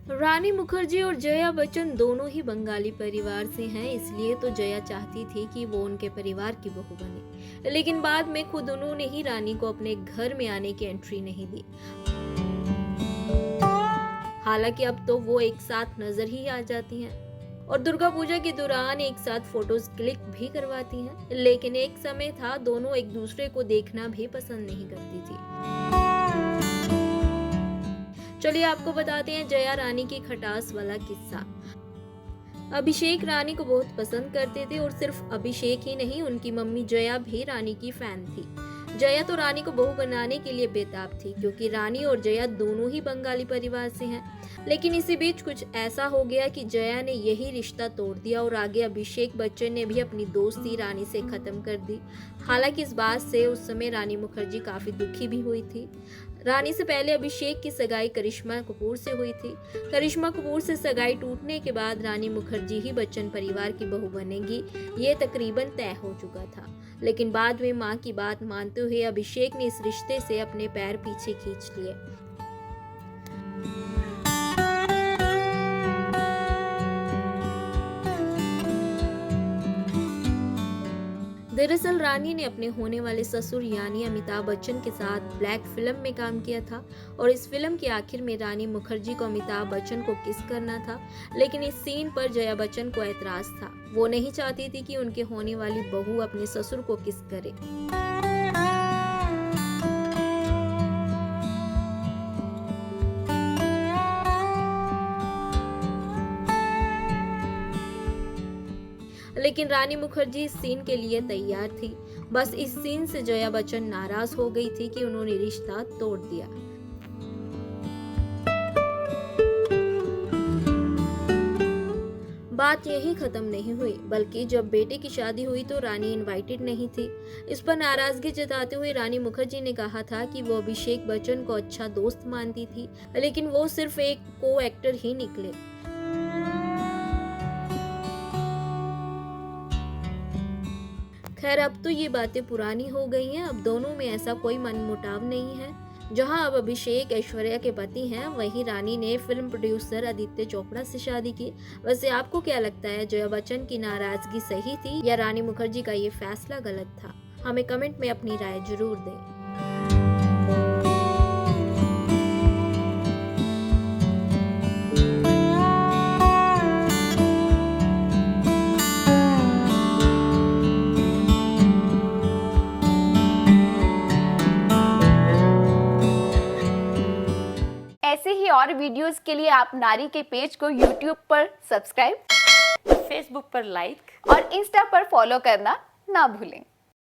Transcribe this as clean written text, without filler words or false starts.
रानी मुखर्जी और जया बच्चन दोनों ही बंगाली परिवार से हैं, इसलिए तो जया चाहती थी कि वो उनके परिवार की बहू बने, लेकिन बाद में खुद उन्होंने ही रानी को अपने घर में आने की एंट्री नहीं दी। हालांकि अब तो वो एक साथ नजर ही आ जाती हैं और दुर्गा पूजा के दौरान एक साथ फोटोज क्लिक भी करवाती हैं, लेकिन एक समय था दोनों एक दूसरे को देखना भी पसंद नहीं करती थी। चलिए आपको बताते हैं जया रानी की खटास वाला किस्सा। अभिषेक रानी को बहुत पसंद करते थे और सिर्फ अभिषेक ही नहीं, उनकी मम्मी जया भी रानी की फैन थी। जया तो रानी को बहू बनाने के लिए बेताब थी, क्योंकि रानी और जया दोनों ही बंगाली परिवार से हैं। लेकिन इसी बीच कुछ ऐसा हो गया कि जया ने यही रिश्ता तोड़ दिया और आगे अभिषेक बच्चन ने भी अपनी दोस्ती रानी से खत्म कर दी। हालांकि इस बात से उस समय रानी मुखर्जी काफी दुखी भी हुई थी। रानी से पहले अभिषेक की सगाई करिश्मा कपूर से हुई थी। करिश्मा कपूर से सगाई टूटने के बाद रानी मुखर्जी ही बच्चन परिवार की बहू बनेगी, ये तकरीबन तय हो चुका था। लेकिन बाद में मां की बात मानते हुए अभिषेक ने इस रिश्ते से अपने पैर पीछे खींच लिए। दरअसल रानी ने अपने होने वाले ससुर यानी अमिताभ बच्चन के साथ ब्लैक फिल्म में काम किया था और इस फिल्म के आखिर में रानी मुखर्जी को अमिताभ बच्चन को किस करना था, लेकिन इस सीन पर जया बच्चन को ऐतराज था। वो नहीं चाहती थी कि उनके होने वाली बहू अपने ससुर को किस करे। लेकिन रानी मुखर्जी इस सीन के लिए तैयार थी। बस इस सीन से जया बच्चन नाराज हो गई थी कि उन्होंने रिश्ता तोड़ दिया। बात यही खत्म नहीं हुई, बल्कि जब बेटे की शादी हुई तो रानी इनवाइटेड नहीं थी। इस पर नाराजगी जताते हुए रानी मुखर्जी ने कहा था कि वो अभिषेक बच्चन को अच्छा दोस्त मानती थी, लेकिन वो सिर्फ एक को एक्टर ही निकले। खैर अब तो ये बातें पुरानी हो गई हैं। अब दोनों में ऐसा कोई मनमुटाव नहीं है। जहां अब अभिषेक ऐश्वर्या के पति हैं, वहीं रानी ने फिल्म प्रोड्यूसर आदित्य चोपड़ा से शादी की। वैसे आपको क्या लगता है, जया बच्चन की नाराजगी सही थी या रानी मुखर्जी का ये फैसला गलत था? हमें कमेंट में अपनी राय जरूर दें। ऐसे ही और वीडियोस के लिए आप नारी के पेज को YouTube पर सब्सक्राइब, फेसबुक पर लाइक और इंस्टा पर फॉलो करना ना भूलें।